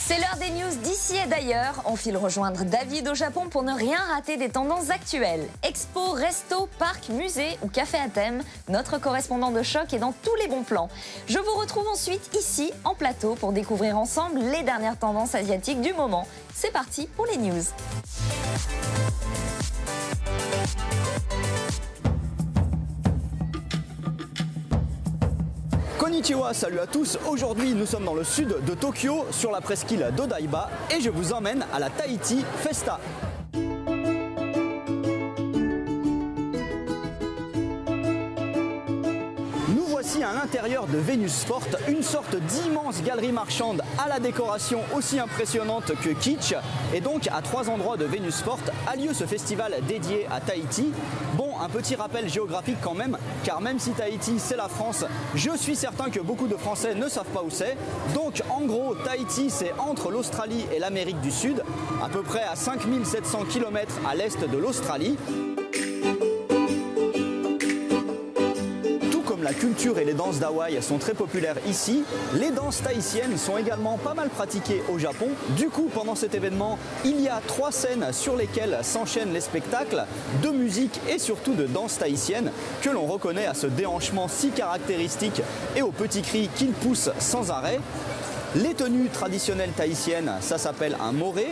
C'est l'heure des news d'ici et d'ailleurs. On file rejoindre David au Japon pour ne rien rater des tendances actuelles. Expo, resto, parc, musée ou café à thème, notre correspondant de choc est dans tous les bons plans. Je vous retrouve ensuite ici, en plateau, pour découvrir ensemble les dernières tendances asiatiques du moment. C'est parti pour les news. Konnichiwa, salut à tous. Aujourd'hui, nous sommes dans le sud de Tokyo, sur la presqu'île d'Odaiba, et je vous emmène à la Tahiti Festa. Nous voici à l'intérieur de Venus Fort, une sorte d'immense galerie marchande à la décoration aussi impressionnante que kitsch. Et donc, à 3 endroits de Venus Fort a lieu ce festival dédié à Tahiti. Bon, un petit rappel géographique quand même, car même si Tahiti c'est la France, je suis certain que beaucoup de Français ne savent pas où c'est. Donc en gros, Tahiti c'est entre l'Australie et l'Amérique du Sud, à peu près à 5700 km à l'est de l'Australie. La culture et les danses d'Hawaï sont très populaires ici. Les danses tahitiennes sont également pas mal pratiquées au Japon. Du coup, pendant cet événement, il y a 3 scènes sur lesquelles s'enchaînent les spectacles de musique et surtout de danse tahitienne que l'on reconnaît à ce déhanchement si caractéristique et aux petits cris qu'ils poussent sans arrêt. Les tenues traditionnelles tahitiennes, ça s'appelle un moré.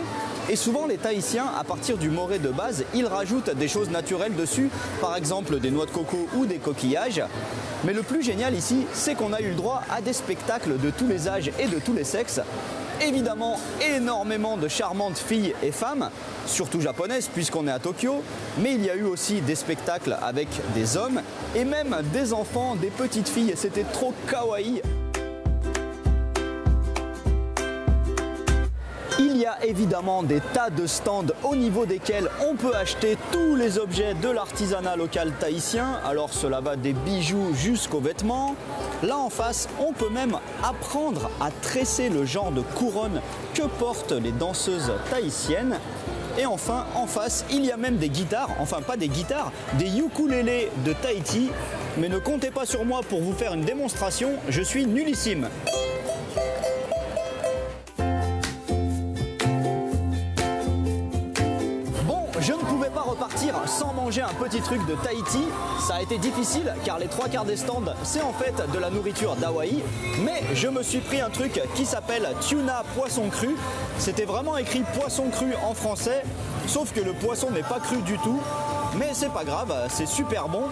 Et souvent les Tahitiens, à partir du moré de base, ils rajoutent des choses naturelles dessus, par exemple des noix de coco ou des coquillages. Mais le plus génial ici, c'est qu'on a eu le droit à des spectacles de tous les âges et de tous les sexes. Évidemment, énormément de charmantes filles et femmes, surtout japonaises puisqu'on est à Tokyo, mais il y a eu aussi des spectacles avec des hommes et même des enfants, des petites filles, et c'était trop kawaii. Il y a évidemment des tas de stands au niveau desquels on peut acheter tous les objets de l'artisanat local tahitien. Alors cela va des bijoux jusqu'aux vêtements. Là en face, on peut même apprendre à tresser le genre de couronne que portent les danseuses tahitiennes. Et enfin, en face, il y a même des guitares, enfin pas des guitares, des ukulélés de Tahiti. Mais ne comptez pas sur moi pour vous faire une démonstration, je suis nullissime. Je ne pouvais pas repartir sans manger un petit truc de Tahiti. Ça a été difficile car les 3/4 des stands c'est en fait de la nourriture d'Hawaï. Mais je me suis pris un truc qui s'appelle tuna poisson cru. C'était vraiment écrit poisson cru en français, sauf que le poisson n'est pas cru du tout. Mais c'est pas grave, c'est super bon.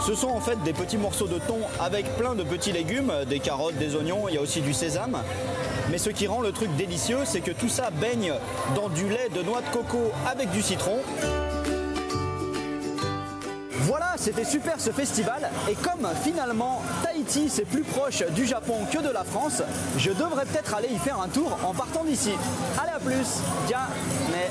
Ce sont en fait des petits morceaux de thon avec plein de petits légumes, des carottes, des oignons, il y a aussi du sésame. Mais ce qui rend le truc délicieux, c'est que tout ça baigne dans du lait de noix de coco avec du citron. Voilà, c'était super ce festival. Et comme finalement Tahiti c'est plus proche du Japon que de la France, je devrais peut-être aller y faire un tour en partant d'ici. Allez, à plus. Tiens, mais...